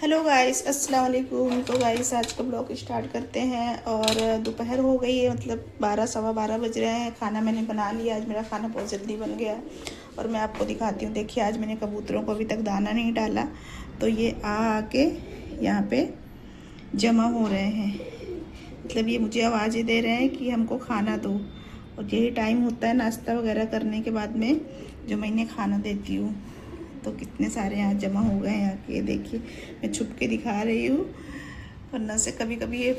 Hello guys, अस्सलाम वालेकुम। तो गाइस आज का ब्लॉग स्टार्ट करते हैं। और दोपहर हो गई है, मतलब 12 सवा 12 बज रहे हैं। खाना मैंने बना लिया। आज मेरा खाना बहुत जल्दी बन गया और मैं आपको दिखाती हूँ। देखिए आज मैंने कबूतरों को अभी तक दाना नहीं डाला, तो ये आके यहाँ पे जमा हो रहे हैं। मतलब ये मुझे आवाज़ें दे रहे हैं कि हमको खाना दो, और यही टाइम होता है नाश्ता वगैरह करने के बाद में जो मैं इन्हें खाना देती हूँ। तो कितने सारे यहाँ जमा हो गए हैं। यहाँ के देखिए, मैं छुप के दिखा रही हूँ, वरना से कभी कभी ये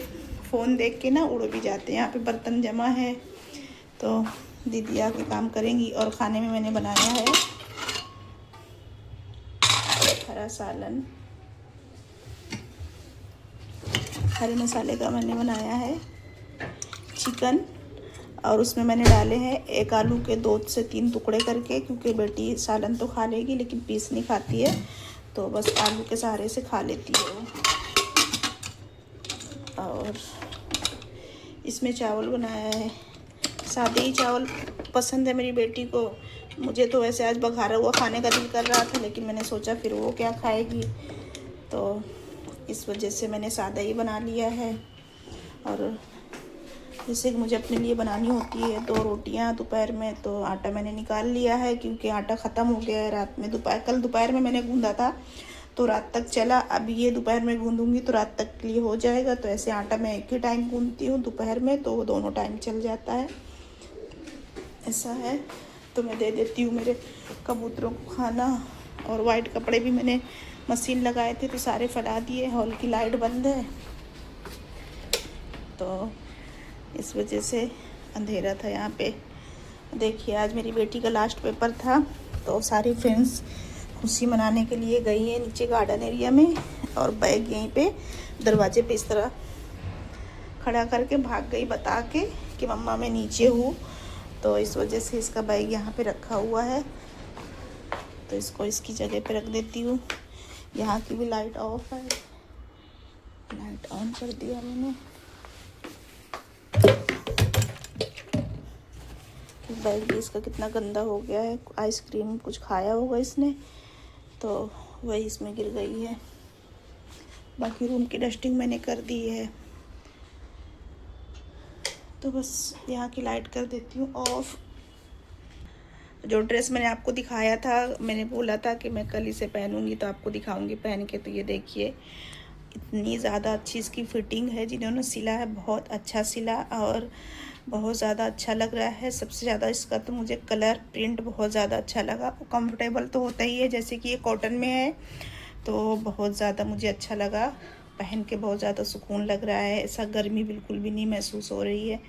फ़ोन देख के ना उड़ भी जाते हैं। यहाँ पे बर्तन जमा है, तो दीदी आके काम करेंगी। और खाने में मैंने बनाया है हरा सालन, हरे मसाले का मैंने बनाया है चिकन। और उसमें मैंने डाले हैं एक आलू के 2 से 3 टुकड़े करके, क्योंकि बेटी सालन तो खा लेगी लेकिन पीस नहीं खाती है, तो बस आलू के सहारे से खा लेती है वो। और इसमें चावल बनाया है, सादे ही चावल पसंद है मेरी बेटी को। मुझे तो वैसे आज बघारा हुआ खाने का दिल कर रहा था, लेकिन मैंने सोचा फिर वो क्या खाएगी, तो इस वजह से मैंने सादा ही बना लिया है। और जैसे कि मुझे अपने लिए बनानी होती है 2 रोटियां दोपहर में, तो आटा मैंने निकाल लिया है क्योंकि आटा ख़त्म हो गया है रात में। कल दोपहर में मैंने गूंदा था तो रात तक चला। अब ये दोपहर में गूंदूंगी तो रात तक के लिए हो जाएगा। तो ऐसे आटा मैं एक ही टाइम गूंदती हूँ दोपहर में, तो वो दोनों टाइम चल जाता है, ऐसा है। तो मैं दे देती हूँ मेरे कबूतरों को खाना। और वाइट कपड़े भी मैंने मशीन लगाए थे तो सारे फैला दिए। हॉल की लाइट बंद है तो इस वजह से अंधेरा था यहाँ पे। देखिए आज मेरी बेटी का लास्ट पेपर था, तो सारी फ्रेंड्स खुशी मनाने के लिए गई हैं नीचे गार्डन एरिया में, और बैग यहीं पे दरवाजे पे इस तरह खड़ा करके भाग गई बता के कि मम्मा मैं नीचे हूँ। तो इस वजह से इसका बैग यहाँ पे रखा हुआ है, तो इसको इसकी जगह पे रख देती हूँ। यहाँ की भी लाइट ऑफ है, लाइट ऑन कर दिया मैंने। बैग भी इसका कितना गंदा हो गया है, आइसक्रीम कुछ खाया होगा इसने, तो वही इसमें गिर गई है। बाकी रूम की डस्टिंग मैंने कर दी है, तो बस यहाँ की लाइट कर देती हूँ ऑफ। जो ड्रेस मैंने आपको दिखाया था, मैंने बोला था कि मैं कल इसे पहनूंगी तो आपको दिखाऊंगी पहन के। तो ये देखिए इतनी ज़्यादा अच्छी इसकी फिटिंग है, जिन्होंने सिला है बहुत अच्छा सिला और बहुत ज़्यादा अच्छा लग रहा है। सबसे ज़्यादा इसका तो मुझे कलर प्रिंट बहुत ज़्यादा अच्छा लगा। कंफर्टेबल तो होता ही है, जैसे कि ये कॉटन में है, तो बहुत ज़्यादा मुझे अच्छा लगा पहन के। बहुत ज़्यादा सुकून लग रहा है, ऐसा गर्मी बिल्कुल भी नहीं महसूस हो रही है।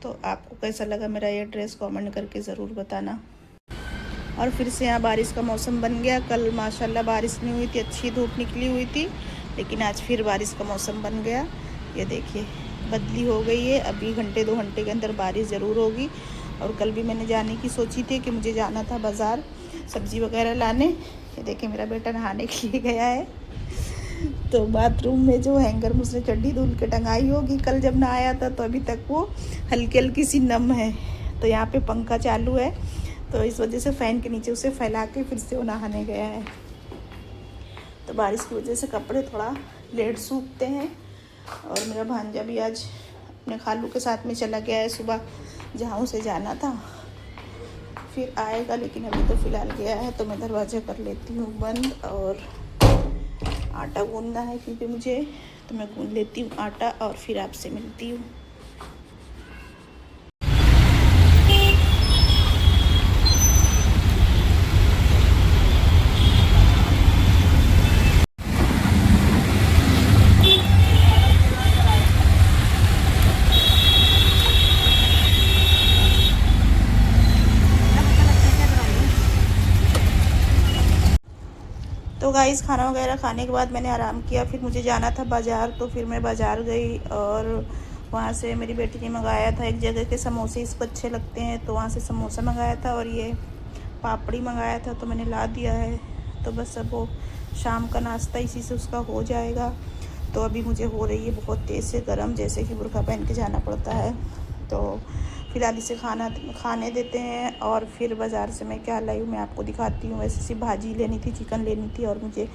तो आपको कैसा लगा मेरा ये ड्रेस, कमेंट करके ज़रूर बताना। और फिर से यहाँ बारिश का मौसम बन गया। कल माशाल्लाह बारिश नहीं हुई थी, अच्छी धूप निकली हुई थी, लेकिन आज फिर बारिश का मौसम बन गया। ये देखिए बदली हो गई है, अभी घंटे 2 घंटे के अंदर बारिश ज़रूर होगी। और कल भी मैंने जाने की सोची थी कि मुझे जाना था बाज़ार सब्ज़ी वगैरह लाने। ये देखिए मेरा बेटा नहाने के लिए गया है, तो बाथरूम में जो हैंगर में उसने चड्डी धुल के टंगाई होगी, कल जब ना आया था तो अभी तक वो हल्की हल्की सी नम है। तो यहाँ पे पंखा चालू है, तो इस वजह से फ़ैन के नीचे उसे फैला के फिर से वो नहाने गया है। तो बारिश की वजह से कपड़े थोड़ा लेट सूखते हैं। और मेरा भांजा भी आज अपने खालू के साथ में चला गया है, सुबह जहाँ उसे जाना था, फिर आएगा, लेकिन अभी तो फ़िलहाल गया है। तो मैं दरवाज़ा कर लेती हूँ बंद, और आटा गूंदना है क्योंकि मुझे, तो मैं गूंद लेती हूँ आटा और फिर आपसे मिलती हूँ। तो गाइस खाना वगैरह खाने के बाद मैंने आराम किया, फिर मुझे जाना था बाज़ार, तो फिर मैं बाज़ार गई। और वहाँ से मेरी बेटी ने मंगाया था एक जगह के समोसे, इसको अच्छे लगते हैं, तो वहाँ से समोसा मंगाया था और ये पापड़ी मंगाया था, तो मैंने ला दिया है। तो बस अब वो शाम का नाश्ता इसी से उसका हो जाएगा। तो अभी मुझे हो रही है बहुत तेज़ से गर्म, जैसे कि बुर्का पहन के जाना पड़ता है। तो फ़िलहाल इसे खाने देते हैं, और फिर बाज़ार से मैं क्या लाई हूँ मैं आपको दिखाती हूँ। वैसे सी भाजी लेनी थी, चिकन लेनी थी, और मुझे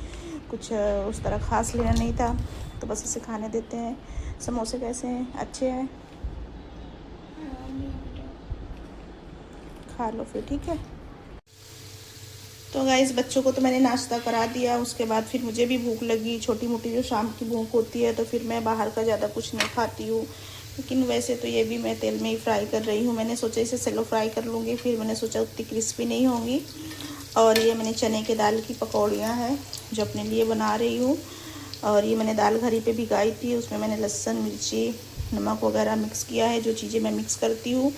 कुछ उस तरह ख़ास लेना नहीं था, तो बस इसे खाने देते हैं। समोसे कैसे हैं? अच्छे हैं? खा लो फिर, ठीक है। तो गाइस बच्चों को तो मैंने नाश्ता करा दिया, उसके बाद फिर मुझे भी भूख लगी, छोटी मोटी जो शाम की भूख होती है, तो फिर मैं बाहर का ज़्यादा कुछ नहीं खाती हूँ। लेकिन वैसे तो ये भी मैं तेल में ही फ्राई कर रही हूँ। मैंने सोचा इसे सेलो फ्राई कर लूँगी, फिर मैंने सोचा उतनी क्रिस्पी नहीं होंगी। और ये मैंने चने के दाल की पकौड़ियाँ हैं जो अपने लिए बना रही हूँ। और ये मैंने दाल घरी पे भिगाई थी, उसमें मैंने लहसुन, मिर्ची, नमक वगैरह मिक्स किया है, जो चीज़ें मैं मिक्स करती हूँ।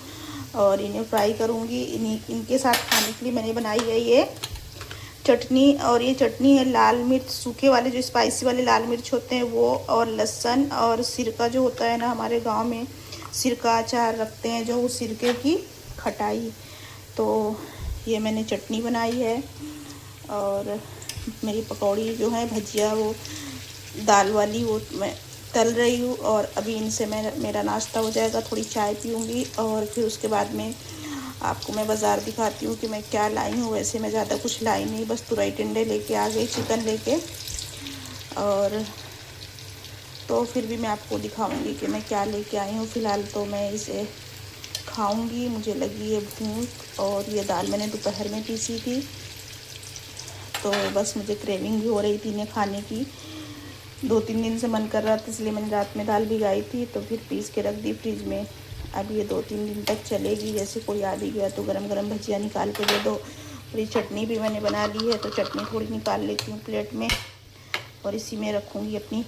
और इन्हें फ्राई करूँगी। इनके साथ खाने के लिए मैंने बनाई है ये चटनी। और ये चटनी है लाल मिर्च, सूखे वाले जो स्पाइसी वाले लाल मिर्च होते हैं वो, और लहसुन और सिरका जो होता है ना, हमारे गांव में सिरका अचार रखते हैं जो, उस सिरके की खटाई। तो ये मैंने चटनी बनाई है। और मेरी पकौड़ी जो है भजिया, वो दाल वाली, वो मैं तल रही हूँ। और अभी इनसे मेरा नाश्ता हो जाएगा, थोड़ी चाय पीऊँगी और फिर उसके बाद में आपको मैं बाज़ार दिखाती हूँ कि मैं क्या लाई हूँ। वैसे मैं ज़्यादा कुछ लाई नहीं, बस तुरई टिंडे लेके आ गई चिकन लेके। और तो फिर भी मैं आपको दिखाऊंगी कि मैं क्या लेके आई हूँ। फ़िलहाल तो मैं इसे खाऊंगी, मुझे लगी है भूख। और ये दाल मैंने दोपहर में पीसी थी, तो बस मुझे क्रेविंग भी हो रही थी इन्हें खाने की। 2-3 दिन से मन कर रहा था, इसलिए मैंने रात में दाल भिगाई थी, तो फिर पीस के रख दी फ्रिज में। अब ये 2-3 दिन तक चलेगी। जैसे कोई आ भी गया तो गरम गरम भजिया निकाल के दे दो। और ये चटनी भी मैंने बना ली है, तो चटनी थोड़ी निकाल लेती हूँ प्लेट में, और इसी में रखूँगी अपनी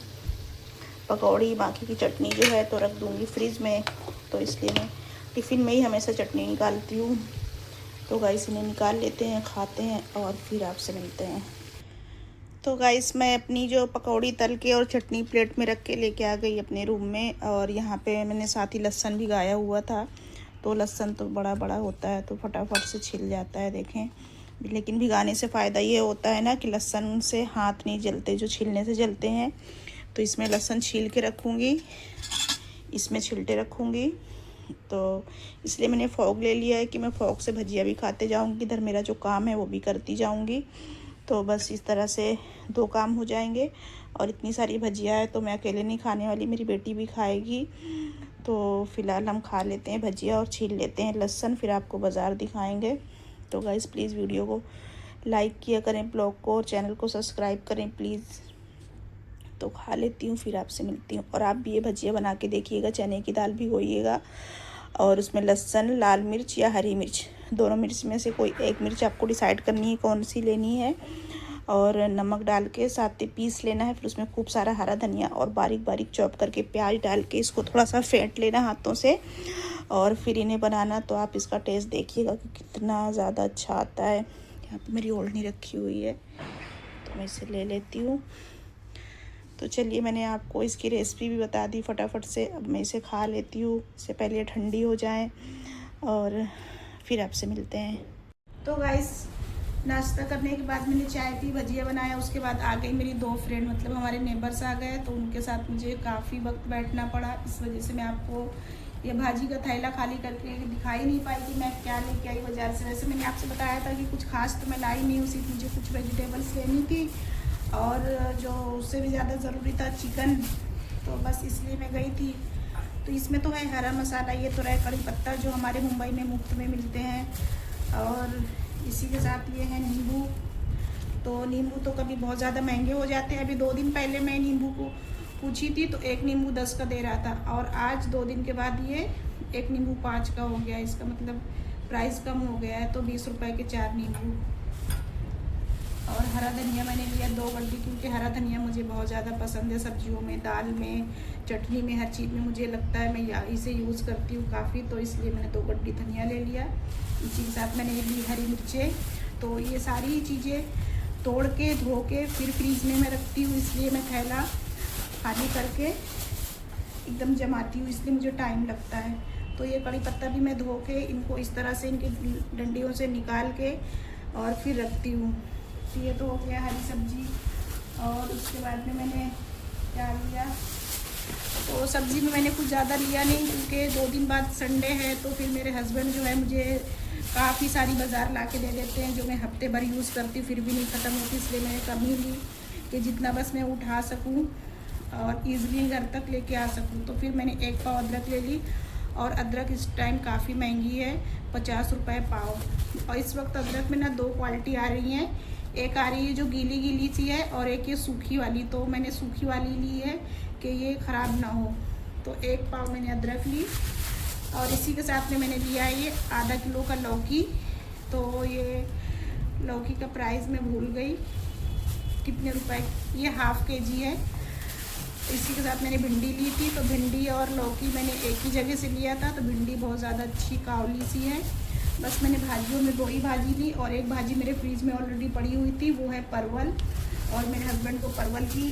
पकौड़ी। बाकी की चटनी जो है तो रख दूँगी फ्रिज में, तो इसलिए मैं टिफ़िन में ही हमेशा चटनी निकालती हूँ। तो गाइस इन्हें निकाल लेते हैं, खाते हैं और फिर आपसे मिलते हैं। तो गाइस मैं अपनी जो पकौड़ी तल के और चटनी प्लेट में रख के लेके आ गई अपने रूम में। और यहाँ पे मैंने साथ ही लहसुन भिगाया हुआ था, तो लहसुन तो बड़ा बड़ा होता है तो फटाफट से छिल जाता है, देखें। लेकिन भिगाने से फ़ायदा ये होता है ना कि लहसुन से हाथ नहीं जलते, जो छीलने से जलते हैं। तो इसमें लहसुन छील के रखूँगी, इसमें छिलटे रखूँगी। तो इसलिए मैंने फ़ोग ले लिया है कि मैं फ़ोग से भजिया भी खाते जाऊँगी, इधर मेरा जो काम है वो भी करती जाऊँगी। तो बस इस तरह से 2 काम हो जाएंगे। और इतनी सारी भजिया है तो मैं अकेले नहीं खाने वाली, मेरी बेटी भी खाएगी। तो फ़िलहाल हम खा लेते हैं भजिया और छील लेते हैं लहसुन, फिर आपको बाज़ार दिखाएंगे। तो गाइस प्लीज़ वीडियो को लाइक किया करें, ब्लॉग को और चैनल को सब्सक्राइब करें प्लीज़। तो खा लेती हूँ, फिर आपसे मिलती हूँ। और आप भी ये भजिया बना के देखिएगा, चने की दाल भिगोइएगा और उसमें लहसुन, लाल मिर्च या हरी मिर्च, दोनों मिर्च में से कोई एक मिर्च आपको डिसाइड करनी है कौन सी लेनी है, और नमक डाल के साथ ही पीस लेना है। फिर उसमें खूब सारा हरा धनिया और बारीक बारीक चॉप करके प्याज डाल के इसको थोड़ा सा फेंट लेना हाथों से, और फिर इन्हें बनाना। तो आप इसका टेस्ट देखिएगा कि कितना ज़्यादा अच्छा आता है। यहाँ पे मेरी ओढ़नी रखी हुई है तो मैं इसे ले लेती हूँ। तो चलिए मैंने आपको इसकी रेसिपी भी बता दी फटाफट से। अब मैं इसे खा लेती हूँ, इससे पहले ठंडी हो जाए और फिर आपसे मिलते हैं। तो गाइस नाश्ता करने के बाद मैंने चाय पी, भजिया बनाया, उसके बाद आ गई मेरी 2 फ्रेंड, मतलब हमारे नेबर्स आ गए। तो उनके साथ मुझे काफ़ी वक्त बैठना पड़ा, इस वजह से मैं आपको ये भाजी का थैला खाली करके दिखाई नहीं पाई कि मैं क्या लेके आई बाज़ार से। वैसे मैंने आपसे बताया था कि कुछ खास तो मैं लाई नहीं हूँ, सिर्फ मुझे कुछ वेजिटेबल्स लेनी थी और जो उससे भी ज़्यादा ज़रूरी था चिकन, तो बस इसलिए मैं गई थी। तो इसमें तो है हरा मसाला, ये तो है कड़ी पत्ता जो हमारे मुंबई में मुफ्त में मिलते हैं, और इसी के साथ ये है नींबू। तो नींबू तो कभी बहुत ज़्यादा महंगे हो जाते हैं। अभी 2 दिन पहले मैं नींबू को पूछी थी तो एक नींबू 10 का दे रहा था, और आज 2 दिन के बाद ये एक नींबू 5 का हो गया। इसका मतलब प्राइस कम हो गया है। तो 20 रुपए के 4 नींबू। और हरा धनिया मैंने लिया 2 गड्डी, क्योंकि हरा धनिया मुझे बहुत ज़्यादा पसंद है, सब्जियों में, दाल में, चटनी में, हर चीज़ में मुझे लगता है मैं इसे यूज़ करती हूँ काफ़ी। तो इसलिए मैंने 2 गड्डी धनिया ले लिया। इसी के साथ मैंने ली हरी मिर्चें। तो ये सारी चीज़ें तोड़ के धो के फिर फ्रीज में मैं रखती हूँ, इसलिए मैं थैला खाली करके एकदम जमाती हूँ, इसलिए मुझे टाइम लगता है। तो ये कड़ी पत्ता भी मैं धो के इनको इस तरह से इनकी डंडियों से निकाल के और फिर रखती हूँ। तो ये तो हो गया हरी सब्जी। और उसके बाद में मैंने क्या लिया, तो सब्ज़ी में मैंने कुछ ज़्यादा लिया नहीं, क्योंकि 2 दिन बाद संडे है। तो फिर मेरे हस्बैंड जो है मुझे काफ़ी सारी बाज़ार ला के दे देते हैं, जो मैं हफ्ते भर यूज़ करती हूँ फिर भी नहीं ख़त्म होती, इसलिए मैंने कम ही ली। कि जितना बस मैं उठा सकूं और ईज़िली घर तक लेके आ सकूं। तो फिर मैंने 1 पाव अदरक ले ली, और अदरक इस टाइम काफ़ी महंगी है, 50 रुपये पाव। और इस वक्त अदरक में ना 2 क्वालिटी आ रही हैं, एक आ रही है जो गीली गीली सी है, और एक ये सूखी वाली। तो मैंने सूखी वाली ली है कि ये ख़राब ना हो। तो 1 पाव मैंने अदरक ली, और इसी के साथ में मैंने लिया है ये आधा किलो का लौकी। तो ये लौकी का प्राइस मैं भूल गई कितने रुपए, ये हाफ़ केजी है। इसी के साथ मैंने भिंडी ली थी, तो भिंडी और लौकी मैंने एक ही जगह से लिया था। तो भिंडी बहुत ज़्यादा अच्छी कावली सी है। बस मैंने भाजियों में 2 ही भाजी ली, और एक भाजी मेरे फ्रीज में ऑलरेडी पड़ी हुई थी, वो है परवल। और मेरे हस्बैंड को परवल की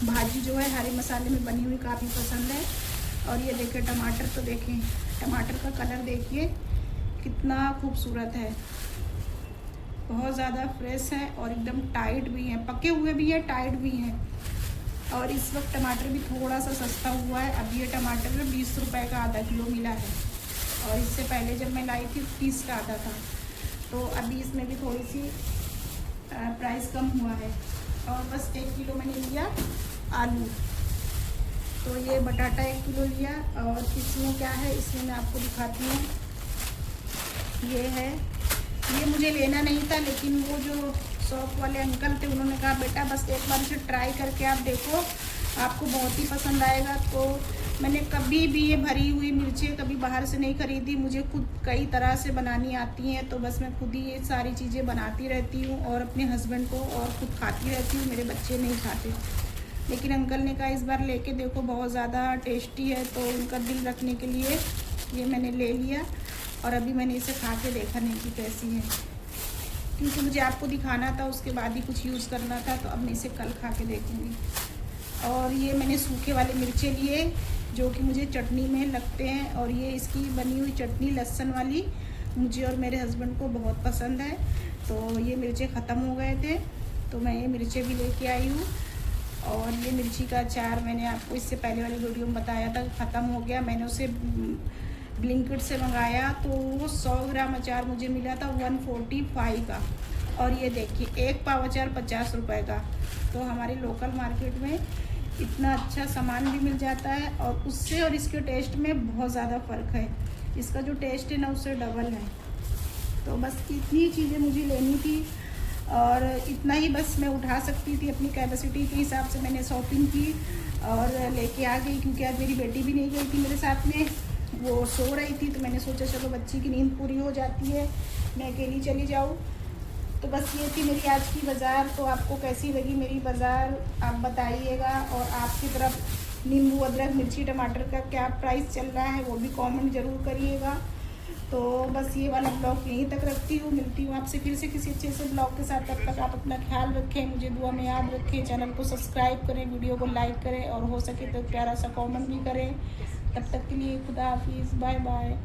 भाजी जो है हरे मसाले में बनी हुई काफ़ी पसंद है। और ये देखें टमाटर, तो देखें टमाटर का कलर देखिए कितना खूबसूरत है, बहुत ज़्यादा फ्रेश है और एकदम टाइट भी हैं, पके हुए भी हैं, टाइट भी हैं। और इस वक्त टमाटर भी थोड़ा सा सस्ता हुआ है। अब ये टमाटर 20 रुपये का आधा किलो मिला है, और इससे पहले जब मैं लाई थी 30 का आता था। तो अभी इसमें भी थोड़ी सी प्राइस कम हुआ है। और बस 1 किलो मैंने लिया आलू। तो ये बटाटा 1 किलो लिया, और इसमें क्या है, इसमें मैं आपको दिखाती हूँ। ये है, ये मुझे लेना नहीं था, लेकिन वो जो शॉप वाले अंकल थे उन्होंने कहा बेटा बस एक बार इसे ट्राई करके आप देखो, आपको बहुत ही पसंद आएगा। तो मैंने कभी भी ये भरी हुई मिर्चें कभी बाहर से नहीं खरीदी, मुझे खुद कई तरह से बनानी आती हैं। तो बस मैं खुद ही ये सारी चीज़ें बनाती रहती हूँ, और अपने हस्बैंड को और खुद खाती रहती हूँ, मेरे बच्चे नहीं खाते। लेकिन अंकल ने कहा इस बार लेके देखो, बहुत ज़्यादा टेस्टी है। तो उनका दिल रखने के लिए ये मैंने ले लिया, और अभी मैंने इसे खा के देखा नहीं कि कैसी है, क्योंकि मुझे आपको दिखाना था, उसके बाद ही कुछ यूज़ करना था। तो अब मैं इसे कल खा के देखूँगी। और ये मैंने सूखे वाले मिर्चे लिए जो कि मुझे चटनी में लगते हैं, और ये इसकी बनी हुई चटनी लहसुन वाली मुझे और मेरे हस्बैंड को बहुत पसंद है। तो ये मिर्चे ख़त्म हो गए थे, तो मैं ये मिर्चे भी लेके आई हूँ। और ये मिर्ची का अचार मैंने आपको इससे पहले वाली वीडियो में बताया था, ख़त्म हो गया। मैंने उसे ब्लिंकिट से मंगाया, तो वो 100 ग्राम अचार मुझे मिला था 145 का। और ये देखिए 1 पाव अचार 50 रुपये का। तो हमारे लोकल मार्केट में इतना अच्छा सामान भी मिल जाता है, और उससे और इसके टेस्ट में बहुत ज़्यादा फ़र्क है। इसका जो टेस्ट है ना उससे डबल है। तो बस इतनी चीज़ें मुझे लेनी थी, और इतना ही बस मैं उठा सकती थी। अपनी कैपेसिटी के हिसाब से मैंने शॉपिंग की और लेके आ गई, क्योंकि आज मेरी बेटी भी नहीं गई थी मेरे साथ में, वो सो रही थी। तो मैंने सोचा चलो बच्ची की नींद पूरी हो जाती है, मैं अकेली चली जाऊँ। तो बस ये थी मेरी आज की बाज़ार। तो आपको कैसी लगी मेरी बाज़ार आप बताइएगा, और आपकी तरफ नींबू अदरक मिर्ची टमाटर का क्या प्राइस चल रहा है वो भी कमेंट ज़रूर करिएगा। तो बस ये वाला ब्लॉग यहीं तक रखती हूँ, मिलती हूँ आपसे फिर से किसी अच्छे से ब्लॉग के साथ। तब तक आप अपना ख्याल रखें, मुझे दुआ में याद रखें, चैनल को सब्सक्राइब करें, वीडियो को लाइक करें, और हो सके तो प्यारा सा कमेंट भी करें। तब तक के लिए खुदा हाफिज़, बाय बाय।